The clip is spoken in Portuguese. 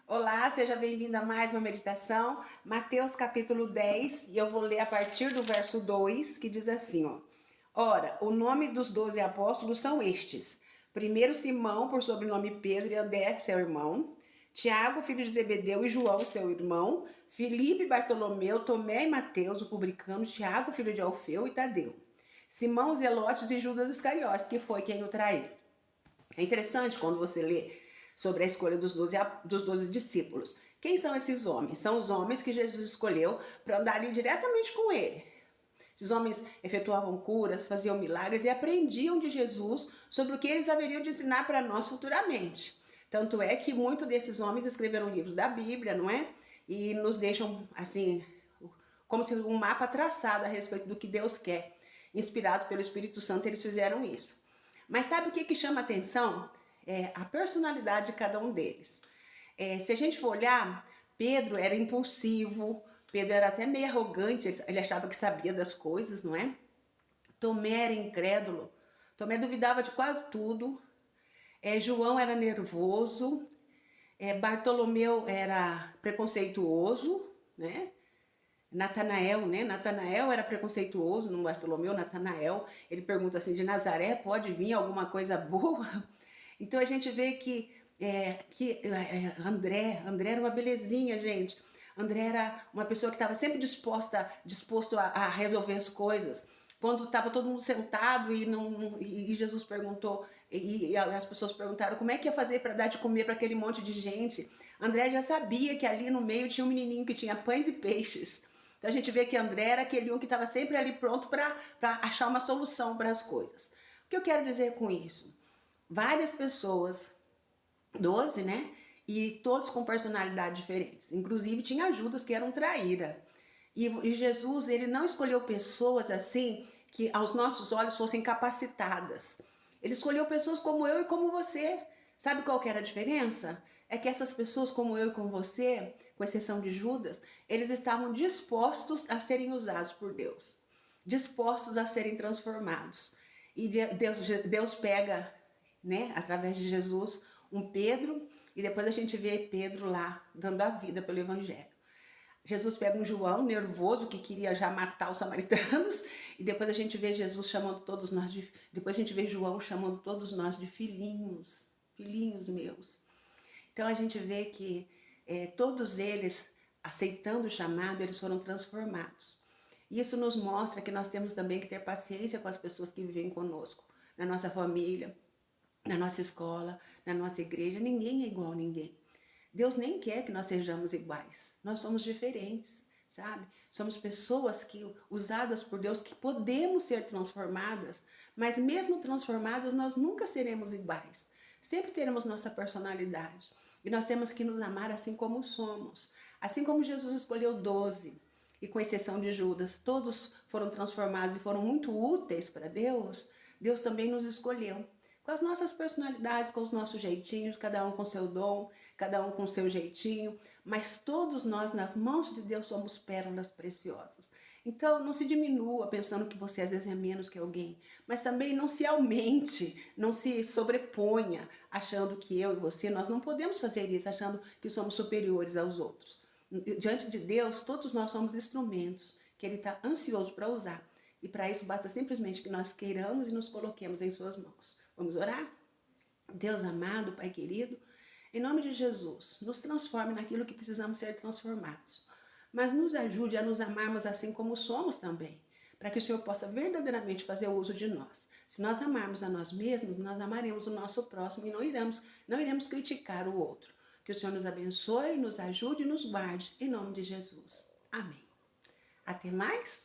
Olá, seja bem-vindo a mais uma meditação, Mateus capítulo 10, e eu vou ler a partir do verso 2, que diz assim, ó. Ora, o nome dos 12 apóstolos são estes. Primeiro Simão, por sobrenome Pedro, e André, seu irmão. Tiago, filho de Zebedeu, e João, seu irmão. Filipe, Bartolomeu, Tomé e Mateus, o publicano. Tiago, filho de Alfeu, e Tadeu. Simão, Zelotes e Judas Iscariotes, que foi quem o traiu. É interessante quando você lê sobre a escolha dos 12 discípulos. Quem são esses homens? São os homens que Jesus escolheu para andar ali diretamente com ele. Esses homens efetuavam curas, faziam milagres e aprendiam de Jesus sobre o que eles haveriam de ensinar para nós futuramente. Tanto é que muitos desses homens escreveram livros da Bíblia, não é? E nos deixam, assim, como se um mapa traçado a respeito do que Deus quer. Inspirados pelo Espírito Santo, eles fizeram isso. Mas sabe o que chama atenção? É a personalidade de cada um deles. Se a gente for olhar, Pedro era impulsivo, Pedro era até meio arrogante, ele achava que sabia das coisas, não é? Tomé era incrédulo, Tomé duvidava de quase tudo, João era nervoso, Bartolomeu era preconceituoso, né? Natanael, né? Natanael era preconceituoso, não Bartolomeu, Natanael. Ele pergunta assim, de Nazaré pode vir alguma coisa boa? Então a gente vê que André era uma belezinha, gente. André era uma pessoa que estava sempre disposto a resolver as coisas. Quando estava todo mundo sentado e Jesus perguntou, e as pessoas perguntaram como é que ia fazer para dar de comer para aquele monte de gente, André já sabia que ali no meio tinha um menininho que tinha pães e peixes. Então a gente vê que André era aquele um que estava sempre ali pronto para achar uma solução para as coisas. O que eu quero dizer com isso? Várias pessoas, 12, né? E todos com personalidades diferentes. Inclusive tinha Judas que era um traíra. E Jesus, ele não escolheu pessoas assim que aos nossos olhos fossem capacitadas. Ele escolheu pessoas como eu e como você. Sabe qual que era a diferença? É que essas pessoas como eu e como você, com exceção de Judas, eles estavam dispostos a serem usados por Deus. Dispostos a serem transformados. E Deus pega, né, através de Jesus, um Pedro, e depois a gente vê Pedro lá dando a vida pelo evangelho. Jesus pega um João nervoso que queria já matar os samaritanos, e depois a gente vê Jesus chamando todos nós de, depois a gente vê João chamando todos nós de filhinhos, filhinhos meus. Então a gente vê que todos eles, aceitando o chamado, eles foram transformados. E isso nos mostra que nós temos também que ter paciência com as pessoas que vivem conosco, na nossa família, na nossa escola, na nossa igreja. Ninguém é igual a ninguém. Deus nem quer que nós sejamos iguais. Nós somos diferentes, sabe? Somos pessoas usadas por Deus, que podemos ser transformadas, mas mesmo transformadas, nós nunca seremos iguais. Sempre teremos nossa personalidade. E nós temos que nos amar assim como somos. Assim como Jesus escolheu 12, e com exceção de Judas, todos foram transformados e foram muito úteis para Deus, Deus também nos escolheu com as nossas personalidades, com os nossos jeitinhos, cada um com seu dom, cada um com seu jeitinho, mas todos nós nas mãos de Deus somos pérolas preciosas. Então não se diminua pensando que você às vezes é menos que alguém, mas também não se aumente, não se sobreponha achando que eu e você, nós não podemos fazer isso achando que somos superiores aos outros. Diante de Deus, todos nós somos instrumentos que Ele está ansioso para usar. E para isso basta simplesmente que nós queiramos e nos coloquemos em suas mãos. Vamos orar? Deus amado, Pai querido, em nome de Jesus, nos transforme naquilo que precisamos ser transformados. Mas nos ajude a nos amarmos assim como somos também, para que o Senhor possa verdadeiramente fazer uso de nós. Se nós amarmos a nós mesmos, nós amaremos o nosso próximo e não iremos criticar o outro. Que o Senhor nos abençoe, nos ajude e nos guarde, em nome de Jesus. Amém. Até mais?